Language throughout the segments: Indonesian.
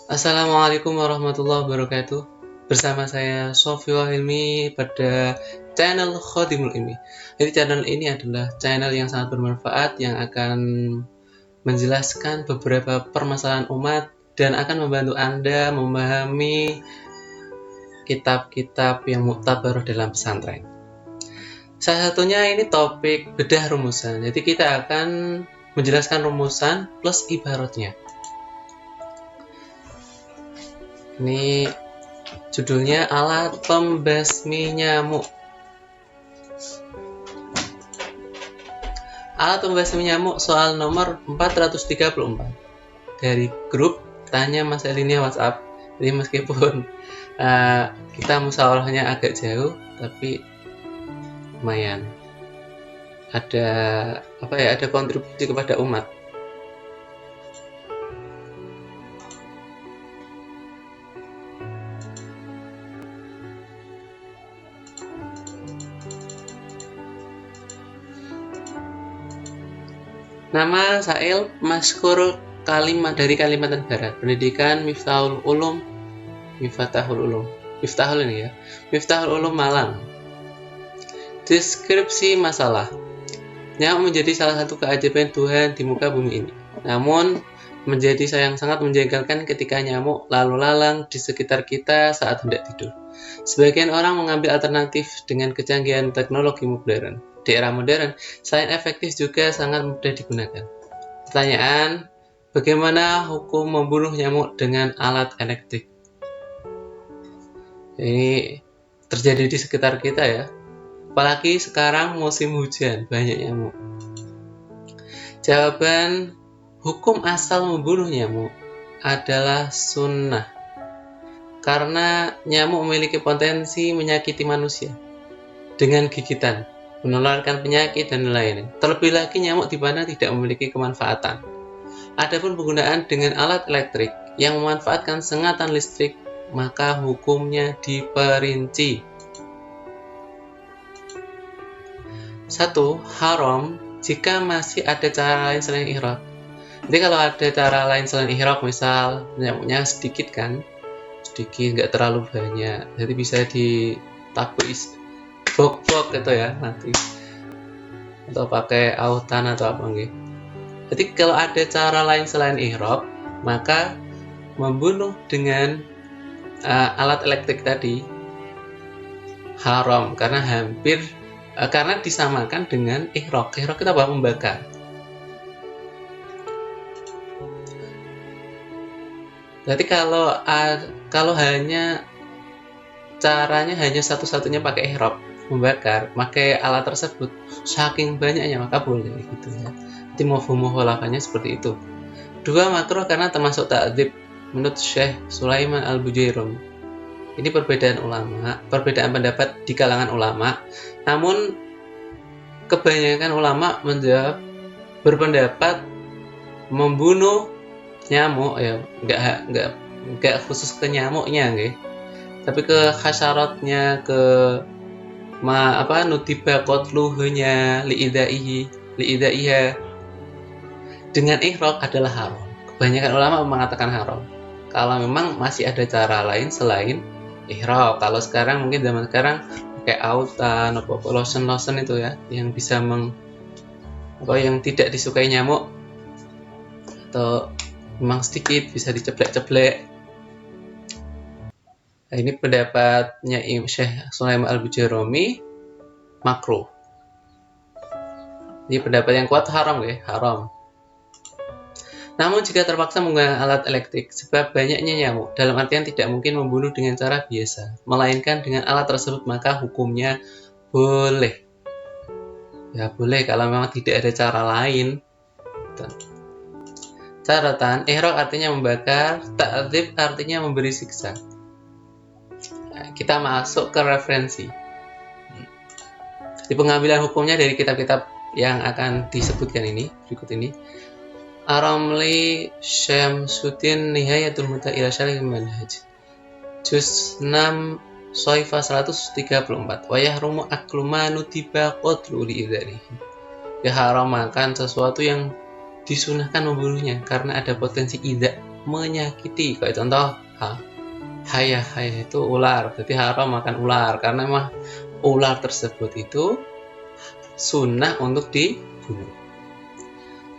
Assalamualaikum warahmatullahi wabarakatuh. Bersama saya Sofio Hilmi pada channel Khodimul Ilmi. Jadi channel ini adalah channel yang sangat bermanfaat yang akan menjelaskan beberapa permasalahan umat dan akan membantu Anda memahami kitab-kitab yang muktabar dalam pesantren. Salah satunya ini topik bedah rumusan. Jadi kita akan menjelaskan rumusan plus ibaratnya. Ini judulnya alat pembasmi nyamuk. Alat pembasmi nyamuk soal nomor 434 dari grup Tanya Mas Elinia WhatsApp. Jadi meskipun kita musyawarahnya agak jauh, tapi lumayan ada kontribusi kepada umat. Nama Sail Maskur dari Kalimantan Barat. Pendidikan Miftahul Ulum. Miftahul ini ya. Miftahul Ulum Malang. Deskripsi masalah. Nyamuk menjadi salah satu keajaiban Tuhan di muka bumi ini. Namun menjadi sangat menjengkelkan ketika nyamuk lalu lalang di sekitar kita saat hendak tidur. Sebagian orang mengambil alternatif dengan kecanggihan teknologi modern. Di era modern, selain efektif juga sangat mudah digunakan. Pertanyaan, bagaimana hukum membunuh nyamuk dengan alat elektrik? Ini terjadi di sekitar kita ya. Apalagi sekarang musim hujan, banyak nyamuk. Jawaban, hukum asal membunuh nyamuk adalah sunnah. Karena nyamuk memiliki potensi menyakiti manusia dengan gigitan, menularkan penyakit dan lain-lain. Terlebih lagi nyamuk di mana tidak memiliki kemanfaatan. Adapun penggunaan dengan alat elektrik yang memanfaatkan sengatan listrik, maka hukumnya diperinci. 1. Haram jika masih ada cara lain selain ihraq. Jadi kalau ada cara lain selain ihraq, misal nyamuknya sedikit, nggak terlalu banyak, jadi bisa ditabuk bok gitu ya nanti, atau pakai autan atau apa gitu. Jadi kalau ada cara lain selain ihraq, maka membunuh dengan alat elektrik tadi haram karena disamakan dengan ihraq. Ihraq itu apa? Membakar. Jadi kalau hanya caranya hanya satu-satunya pakai ihraq, membakar, pakai alat tersebut, saking banyaknya maka boleh gitu ya. Jadi mukhalafahnya seperti itu. 2. Makruh karena termasuk ta'dzib menurut Syekh Sulaiman Al-Bujairum. Ini perbedaan pendapat di kalangan ulama. Namun kebanyakan ulama berpendapat membunuh nyamuk ya, enggak khusus ke nyamuknya tapi ke hasyaratnya, ke nutiba qatluhunya liidaiha dengan ihraq adalah haram. Kebanyakan ulama mengatakan haram kalau memang masih ada cara lain selain ihraq. Kalau sekarang mungkin zaman sekarang pakai autan atau lotion itu ya, yang bisa yang tidak disukai nyamuk, atau memang sedikit bisa diceplek. Nah, ini pendapatnya Syekh Sulaiman Al-Bujairomi, makruh. Ini pendapat yang kuat haram haram. Namun jika terpaksa menggunakan alat elektrik, sebab banyaknya nyamuk, dalam artian tidak mungkin membunuh dengan cara biasa, melainkan dengan alat tersebut, maka hukumnya boleh. Ya boleh kalau memang tidak ada cara lain. Catatan, ihraq artinya membakar, ta'dzib artinya memberi siksa. Nah, kita masuk ke referensi. Di pengambilan hukumnya dari kitab-kitab yang akan disebutkan ini, berikut ini. Ar-Ramli Syamsuddin Nihayatul Muta ila Syarihil Manhaj. Juz 6 Soifah 134. Wa yahrumu aklu ma nutiba qatlu li'idzarihi. Ya haram makan sesuatu yang disunahkan membunuhnya karena ada potensi idza, menyakiti. Kayak contoh hayah itu ular, jadi haram makan ular karena memang ular tersebut itu sunnah untuk dibunuh.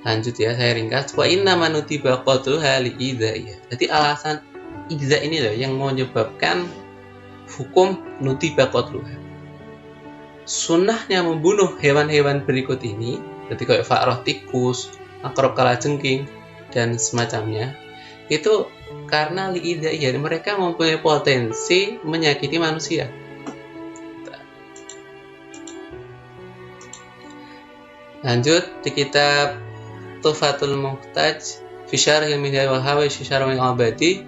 Lanjut ya, saya ringkas. Wa inna manutiba qatluha li idza. Jadi alasan idza ini loh yang menyebabkan hukum nutiba qatluha. Sunnahnya membunuh hewan-hewan berikut ini, jadi kayak fa'rah, tikus, akrab kalajengking dan semacamnya, itu karena li idza, mereka mempunyai potensi menyakiti manusia. Lanjut di kitab Tuhfatul Muhtaj fi Syarh Al-Minhaj wa Hawa Syarh Al-Abadi,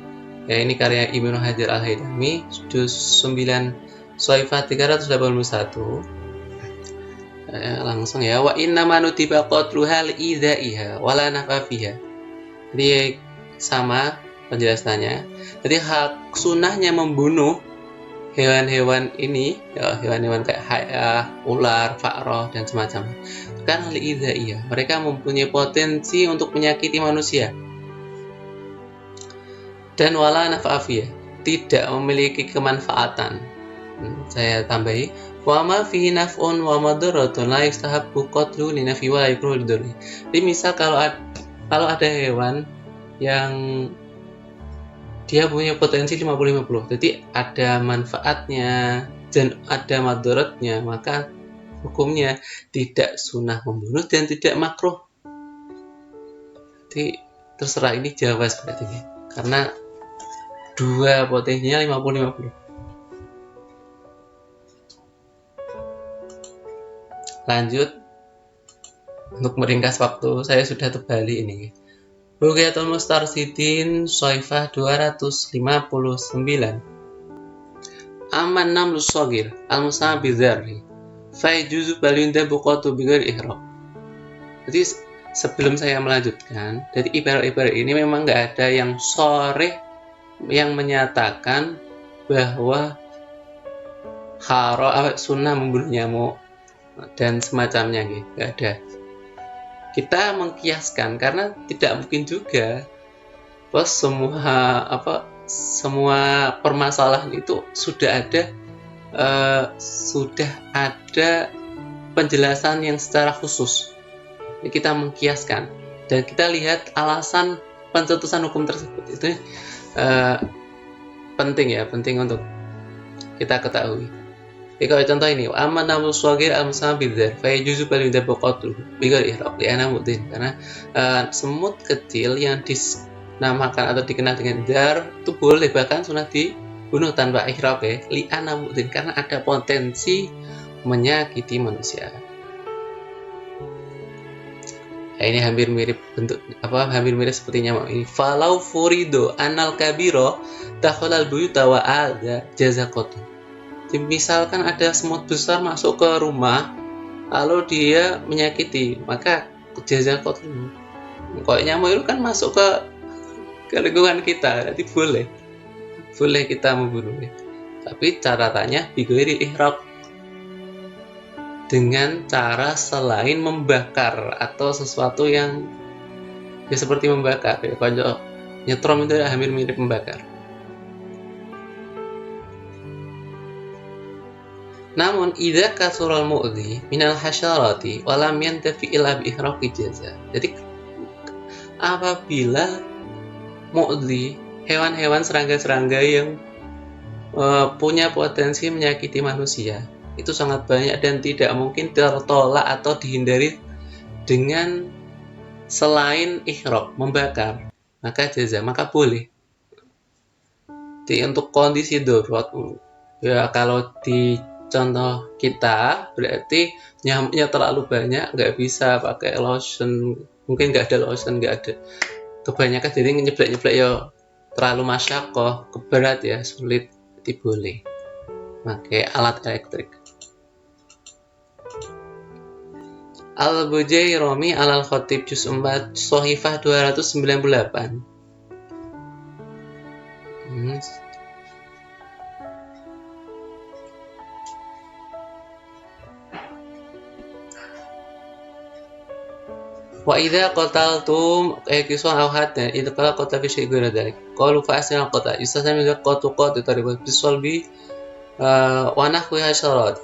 ya ini karya Ibnu Hajar Al-Haytami, juz 9 Shaifah 381. Langsung ya, wa inna manutiba qatluha li-idzaiha wala nafa fiha. Jadi sama penjelasannya. Jadi hak sunnahnya membunuh hewan-hewan ini, ya, hewan-hewan kayak ular, fa'rah dan semacamnya. Karena li-idzaiha, mereka mempunyai potensi untuk menyakiti manusia. Dan wala nafa fiha, tidak memiliki kemanfaatan. Saya tambahi, wa ma fihi naf'un wa madaratun la yustahabbu qatlu li nafi wa la yukrahu lidurri. Jadi misal kalau ada hewan yang dia punya potensi 50-50, jadi ada manfaatnya dan ada madaratnya, maka hukumnya tidak sunnah membunuh dan tidak makruh. Jadi terserah, ini jawab seperti ini karena dua potensinya 50-50. Lanjut, untuk meringkas waktu, saya sudah terbalik ini. Bughyatul Mustarsidin Shaifah 259. Aman namlu shagir al-musama bidzarri fa yajuzu balinda buqatu bighairi ihram. Jadi sebelum saya melanjutkan, jadi ibarat-ibarat ini memang nggak ada yang sharih yang menyatakan bahwa haram sunnah membunuh nyamuk dan semacamnya, gitu. Nggak ada. Kita mengkiaskan karena tidak mungkin juga bos semua permasalahan itu sudah ada penjelasan yang secara khusus. Jadi kita mengkiaskan dan kita lihat alasan pencetusan hukum tersebut. Itu penting untuk kita ketahui. Jadi kalau contoh ini, aman namu swagir al-musama bidzar fa yajuzu balinda buqatu bighairi ihram li ana mudin, karena semut kecil yang dinamakan atau dikenal dengan dzar itu boleh bahkan sunnah dibunuh tanpa ihram, li ana mudin, karena ada potensi menyakiti manusia. Nah, ini hampir mirip seperti nyamuk ini. Falau furido anal kabiro dakhalal buyuta wa adza jazaqatu. Misalkan ada semut besar masuk ke rumah lalu dia menyakiti, maka jazaqatu. Kalau nyamuk itu kan masuk ke lingkungan kita, jadi boleh kita membunuhnya. Tapi caratannya bighairi ihram, dengan cara selain membakar atau sesuatu yang seperti membakar. Kalau nyetrom itu hampir mirip membakar. Namun idza kasural mu'dhi minal hasyarati wa lam yantafi illa bi ihraqi jaza. Jadi apabila mu'dhi, hewan-hewan serangga-serangga yang punya potensi menyakiti manusia, itu sangat banyak dan tidak mungkin tertolak atau dihindari dengan selain ihraq, membakar, maka jaza, maka boleh. Jadi untuk kondisi darurat, ya kalau di contoh kita berarti nyamuknya terlalu banyak, nggak bisa pakai lotion, mungkin nggak ada lotion, nggak ada kebanyakan, jadi nyeblek ya terlalu masyakoh, keberat ya, sulit, jadi boleh pakai alat elektrik. Al-Bujairami Al-Khatib juz 4 Shaifah 298. Wa idza qataltum kiswa aw hatta idza qata fi syai'in ghayra dzalik qalu fa asna qata yustasami qatu qatu taribu bisolbi wa nahwi hasyarat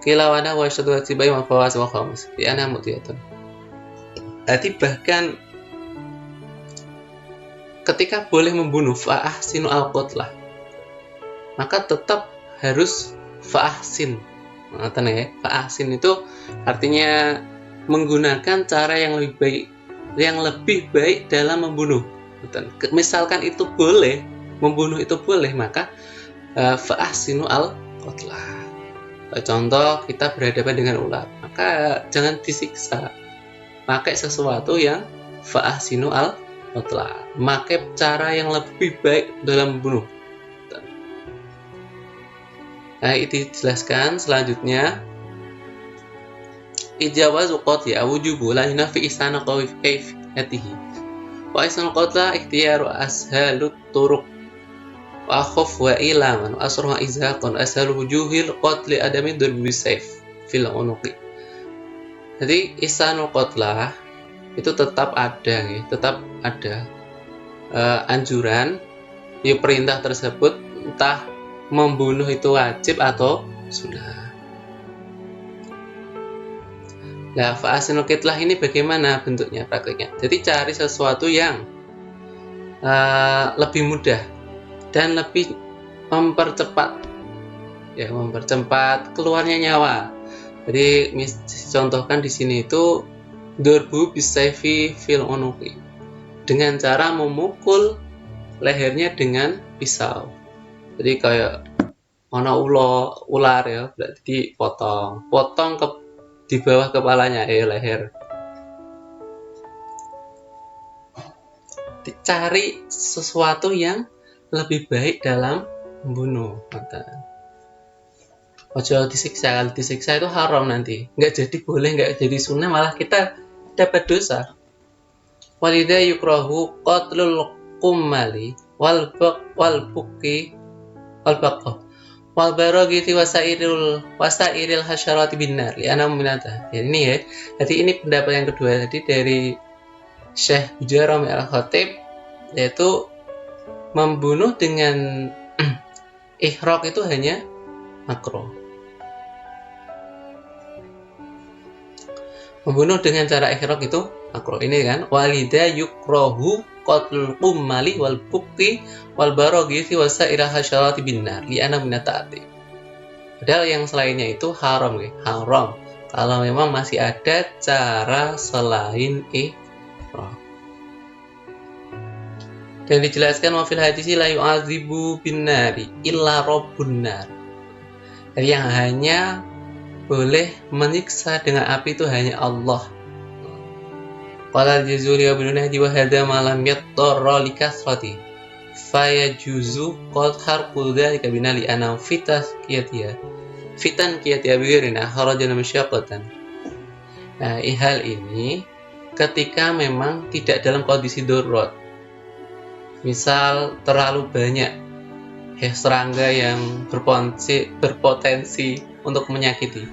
kila wa nahwa syadu tibai ma fawas wa khamis di ana mutiyatun. Jadi bahkan ketika boleh membunuh fa'ahsinu al-qatlah maka tetap harus fa'ahsin. Ngeten ya, fa'ahsin itu artinya menggunakan cara yang lebih baik dalam membunuh. Misalkan itu boleh, membunuh itu boleh, maka fa'ahsinu al-qatlah. Contoh kita berhadapan dengan ular, maka jangan disiksa. Pakai sesuatu yang fa'ahsinu al-qatlah. Pakai cara yang lebih baik dalam membunuh. Nah, itu dijelaskan selanjutnya. Ijawazu qatli awjubu la yunafi ihsana kayfiyatihi. Wa ihsanul qatla ikhtiyaru ashalut turuq wa akhaf wa ilaman wa asruha izhaqan ashalu wujuhil qatli adami durbi sayf fil unuqi. Jadi ihsanul qatla itu tetap ada ya, tetap ada anjuran ya, perintah tersebut entah membunuh itu wajib atau sunnah. Nah, fa'asinul qitlah ini bagaimana bentuknya, prakteknya? Jadi cari sesuatu yang lebih mudah dan lebih mempercepat keluarnya nyawa. Jadi contohkan di sini itu durbu bisayfi fil unuqi, dengan cara memukul lehernya dengan pisau. Jadi kayak mana ular ya, berarti dipotong di bawah kepalanya, leher. Dicari sesuatu yang lebih baik dalam membunuh. Ojo disiksa, kalau disiksa itu haram nanti. Nggak jadi boleh, nggak jadi sunnah, malah kita dapat dosa. Walidha yukrahu qatlul qummali wal buqi wal baqah wal baragiti wasairil hasyarati binnar li ana minata. Ini ya. Jadi ini pendapat yang kedua tadi dari Syekh Bujairah al-Khatib, yaitu membunuh dengan ihraq itu hanya makruh. Membunuh dengan cara ihraq itu makruh. Ini kan walida yukrahu qatlul qummali wal buqi wal baragiti wasairil hasyarati binnar li ana minataati. Padahal yang selainnya itu haram ya, haram. Kalau memang masih ada cara selain ihraq. Dan dijelaskan wafil hadisi la yu'adzibu binnari illa rabbun nar. Jadi yang hanya boleh menyiksa dengan api itu hanya Allah. Qala al-Jazuli wa ibn Nahdi wa hadha ma lam yattarra li kasrati fa yajuzu qad harqu dzalika binali ana fitan qiyatiya bighirina harajan masyaqqatan. Nah, hal ini ketika memang tidak dalam kondisi darurat. Misal terlalu banyak serangga yang berpotensi untuk menyakiti,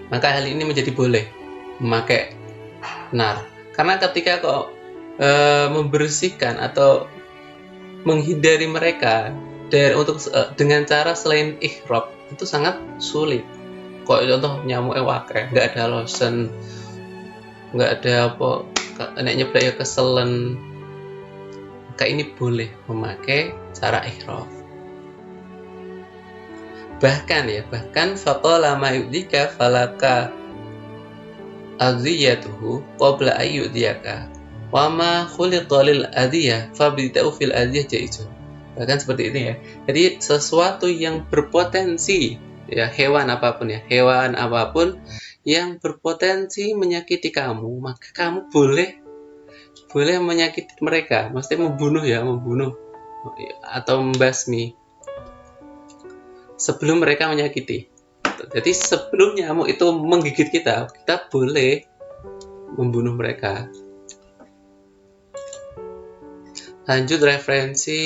maka hal ini menjadi boleh memakai nar. Karena ketika membersihkan atau menghindari mereka dengan cara selain ihraq itu sangat sulit. Kok contoh nyamuk ewake, nggak ada lotion, nggak ada apa, nek nyeblak ya keselen. Maka ini boleh memakai cara ihraq. Bahkan faqala ma yudika falaka adhiyatuhu qabla ayyudiyaka wa ma khuliqa lil adhiyah fabda'u fil adhiyah jaizun. Bahkan seperti ini ya. Jadi sesuatu yang berpotensi ya, hewan apapun yang berpotensi menyakiti kamu, maka kamu boleh menyakiti mereka, maksudnya membunuh atau membasmi sebelum mereka menyakiti. Jadi sebelum nyamuk itu menggigit kita boleh membunuh mereka. Lanjut referensi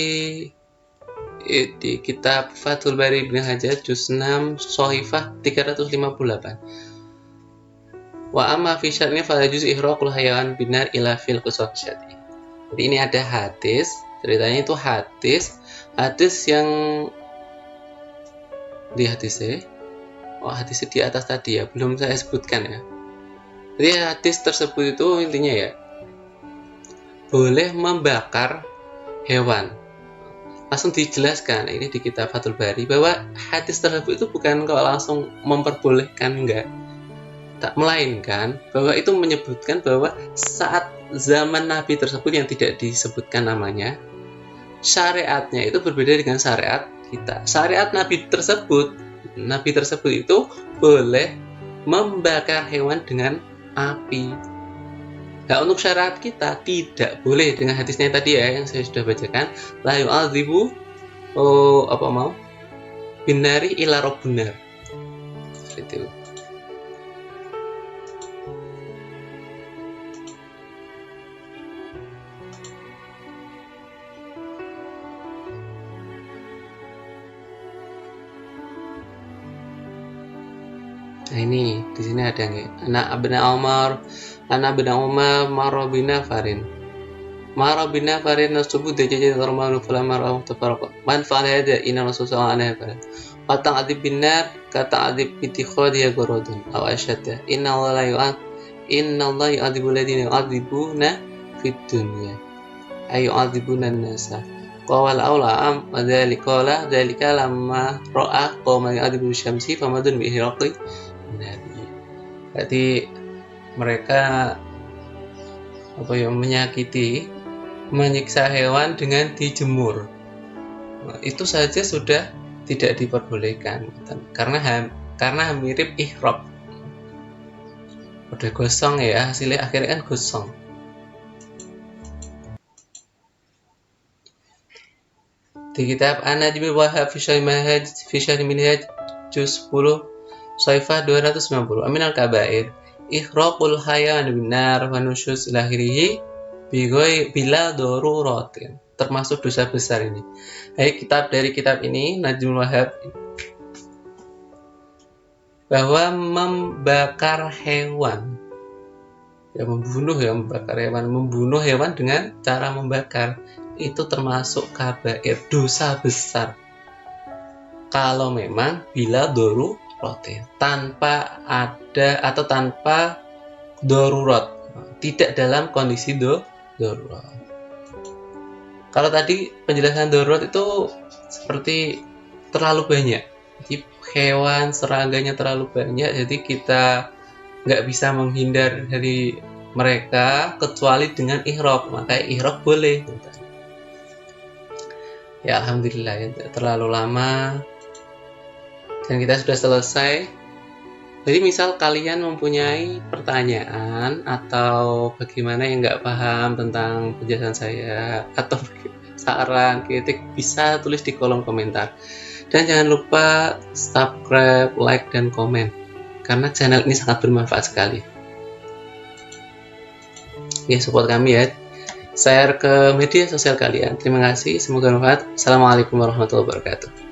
di kitab Fathul Bari Ibnu Hajar juz 6 Shahifah 358. Wa amma fi syar'ina fala yajuz ihraqul hayawan binar ila fil qisasi. Jadi ini ada hadis, ceritanya itu hadis yang di hadisnya. Oh, hadisnya di atas tadi ya, belum saya sebutkan ya. Jadi hadis tersebut itu intinya ya, boleh membakar hewan. Langsung dijelaskan ini di kitab Fathul Bari bahwa hadis tersebut itu bukan kalau langsung memperbolehkan, enggak, tak, melainkan bahwa itu menyebutkan bahwa saat zaman Nabi tersebut yang tidak disebutkan namanya, syariatnya itu berbeda dengan syariat kita. Syariat Nabi tersebut itu boleh membakar hewan dengan api. Nah, untuk syariat kita tidak boleh, dengan hadisnya tadi ya yang saya sudah bacakan, la yu'adzibu binari ila robbunar. Itu. Nah ini di sini ada nih, anak bin Umar marobina farin nasubu dajjal termalu falamma ra'ahu tafarraqa man fa'ala hada inna rasulullah anha farin wa ta'dib binar ka ta'dib ittikhadhiya gharadun aw ashadda inna Allah yu'adzibu alladziina yu'adzibuna fid dunya ay yu'adzibuna an-nasa qala aula wa dzalika lamma ra'a qauman yu'adzibu syamsi famadun bi ihraqi nabi. Berarti mereka menyiksa hewan dengan dijemur. Nah, itu saja sudah tidak diperbolehkan karena mirip ihraq. Udah gosong ya, hasilnya akhirnya kan gosong. Di kitab An-Najmi Wahab fi Syarh Minhaj juz 10 Saifah 290 Aminal Kabair Ikhraqul hayawan binar wa nusyuz lahirihi bila daruratin, termasuk dosa besar ini. Dari kitab ini Najmul Wahab bahwa membakar hewan ya, membunuh hewan dengan cara membakar itu termasuk kabair, dosa besar kalau memang bila daruratin, tanpa ada atau tanpa darurat, tidak dalam kondisi darurat. Kalau tadi penjelasan darurat itu seperti terlalu banyak, jadi hewan seraganya terlalu banyak, jadi kita nggak bisa menghindar dari mereka kecuali dengan ihraq, maka ihraq boleh. Ya alhamdulillah ya, terlalu lama dan kita sudah selesai. Jadi misal kalian mempunyai pertanyaan atau bagaimana yang nggak paham tentang penjelasan saya atau saran, kritik, bisa tulis di kolom komentar. Dan jangan lupa subscribe, like, dan komen karena channel ini sangat bermanfaat sekali. Ya, support kami ya. Share ke media sosial kalian. Terima kasih, semoga bermanfaat. Assalamualaikum warahmatullahi wabarakatuh.